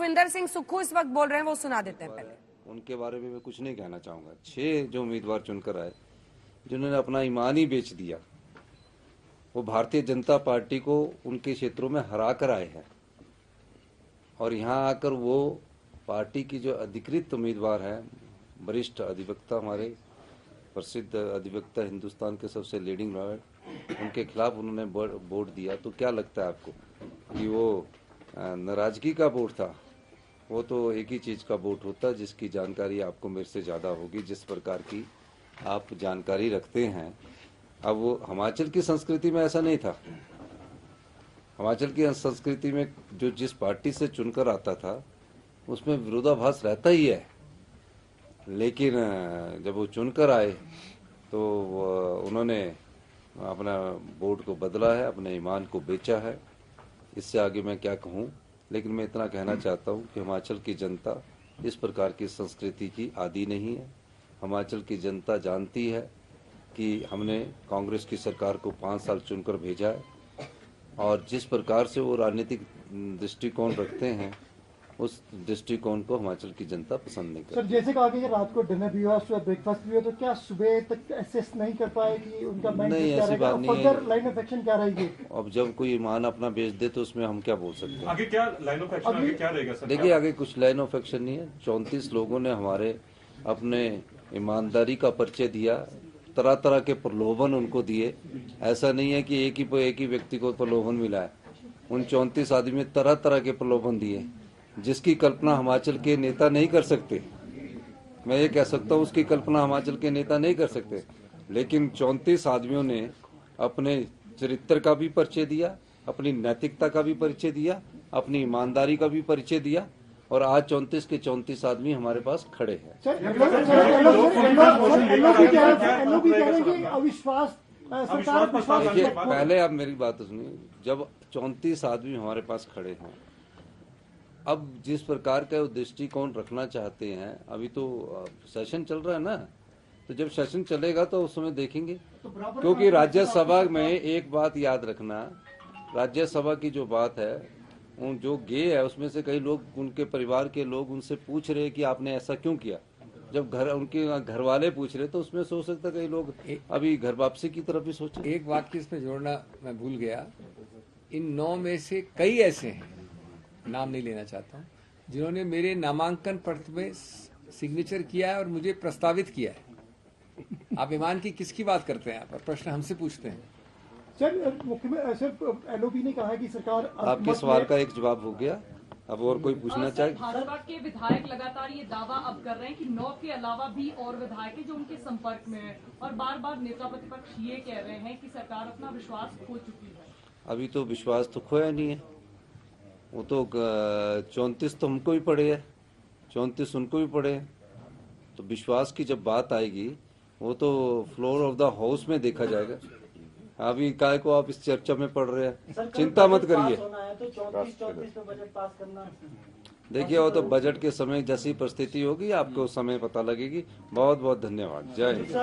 सुखविंदर सिंह सुक्खू इस वक्त बोल रहे हैं, वो सुना देते हैं पहले। उनके बारे में मैं कुछ नहीं कहना चाहूंगा। 6 जो उम्मीदवार चुनकर आए, जिन्होंने अपना ईमान ही बेच दिया, वो भारतीय जनता पार्टी को उनके क्षेत्रों में हरा कर आए हैं, और यहाँ आकर वो पार्टी की जो अधिकृत उम्मीदवार हैं, वरिष्ठ अधिवक्ता, हमारे प्रसिद्ध अधिवक्ता, हिंदुस्तान के सबसे लीडिंग लॉयर, उनके खिलाफ उन्होंने वोट दिया। तो क्या लगता है आपको कि वो नाराजगी का वोट था? वो तो एक ही चीज़ का वोट होता है जिसकी जानकारी आपको मेरे से ज़्यादा होगी, जिस प्रकार की आप जानकारी रखते हैं। अब वो हिमाचल की संस्कृति में ऐसा नहीं था। हिमाचल की संस्कृति में जो जिस पार्टी से चुनकर आता था उसमें विरोधाभास रहता ही है, लेकिन जब वो चुनकर आए तो उन्होंने अपना वोट को बदला है, अपने ईमान को बेचा है। इससे आगे मैं क्या कहूँ, लेकिन मैं इतना कहना चाहता हूँ कि हिमाचल की जनता इस प्रकार की संस्कृति की आदी नहीं है। हिमाचल की जनता जानती है कि हमने कांग्रेस की सरकार को 5 साल चुनकर भेजा है, और जिस प्रकार से वो राजनीतिक दृष्टिकोण रखते हैं, उस दृष्टिकोण को हिमाचल की जनता पसंद नहीं करती। सर, जैसे कहा कि रात को डिनर भी हुआ, सुबह ब्रेकफास्ट भी हुआ, तो क्या सुबह तक एसेस नहीं कर पाए कि उनका नहीं, ऐसी बात नहीं है। लाइन ऑफ एक्शन क्या रहेगी? अब जब कोई ईमान अपना बेच दे तो उसमें हम क्या बोल सकते हैं? आगे क्या लाइन ऑफ एक्शन, आगे क्या रहेगा सर? देखिए, आगे कुछ लाइन ऑफ एक्शन नहीं है। 34 लोगों ने हमारे अपने ईमानदारी का परिचय दिया, तरह तरह के प्रलोभन उनको दिए। ऐसा नहीं है कि एक ही व्यक्ति को प्रलोभन मिला है। उन 34 आदमी में तरह तरह के प्रलोभन दिए, जिसकी कल्पना हिमाचल के नेता नहीं कर सकते। मैं ये कह सकता हूँ उसकी कल्पना हिमाचल के नेता नहीं कर सकते, लेकिन 34 आदमियों ने अपने चरित्र का भी परिचय दिया, अपनी नैतिकता का भी परिचय दिया, अपनी ईमानदारी का भी परिचय दिया, और आज 34 के 34 आदमी हमारे पास खड़े हैं। देखिए, पहले आप मेरी बात सुनिए। जब 34 आदमी हमारे पास खड़े हैं, अब जिस प्रकार का दृष्टिकोण रखना चाहते हैं, अभी तो सेशन चल रहा है ना, तो जब सेशन चलेगा तो उस समय देखेंगे। क्योंकि राज्यसभा में एक बात याद रखना, राज्यसभा की जो बात है, उन जो गे है उसमें से कई लोग, उनके परिवार के लोग उनसे पूछ रहे कि आपने ऐसा क्यों किया। जब उनके घर वाले पूछ रहे तो उसमें सोच सकता कई लोग अभी घर वापसी की तरफ भी सोचे। एक वाक्य इसमें जोड़ना मैं भूल गया। इन 9 में से कई ऐसे हैं, नाम नहीं लेना चाहता हूँ, जिन्होंने मेरे नामांकन पत्र में सिग्नेचर किया है और मुझे प्रस्तावित किया है। आप ईमान की किसकी बात करते हैं? आप प्रश्न हमसे पूछते हैं। सर, मुख्यमंत्री सर, एलओपी ने कहा कि सरकार, आपके सवाल का एक जवाब हो गया। अब और कोई पूछना चाहे? भाजपा के विधायक लगातार ये दावा अब कर रहे हैं कि 9 के अलावा भी और विधायक हैं जो उनके संपर्क में हैं, और बार बार नेता प्रतिपक्ष ये कह रहे हैं कि सरकार अपना विश्वास खो चुकी है। अभी तो विश्वास तो खोया नहीं है। वो तो 34 तो हमको भी पड़े है, 34 उनको भी पड़े हैं। तो विश्वास की जब बात आएगी, वो तो फ्लोर ऑफ द हाउस में देखा जाएगा। अभी काय को आप इस चर्चा में पड़ रहे हैं, चिंता मत करिए। देखिए, वो तो बजट के समय जैसी परिस्थिति होगी, आपको समय पता लगेगी। बहुत बहुत धन्यवाद। जय हिंद।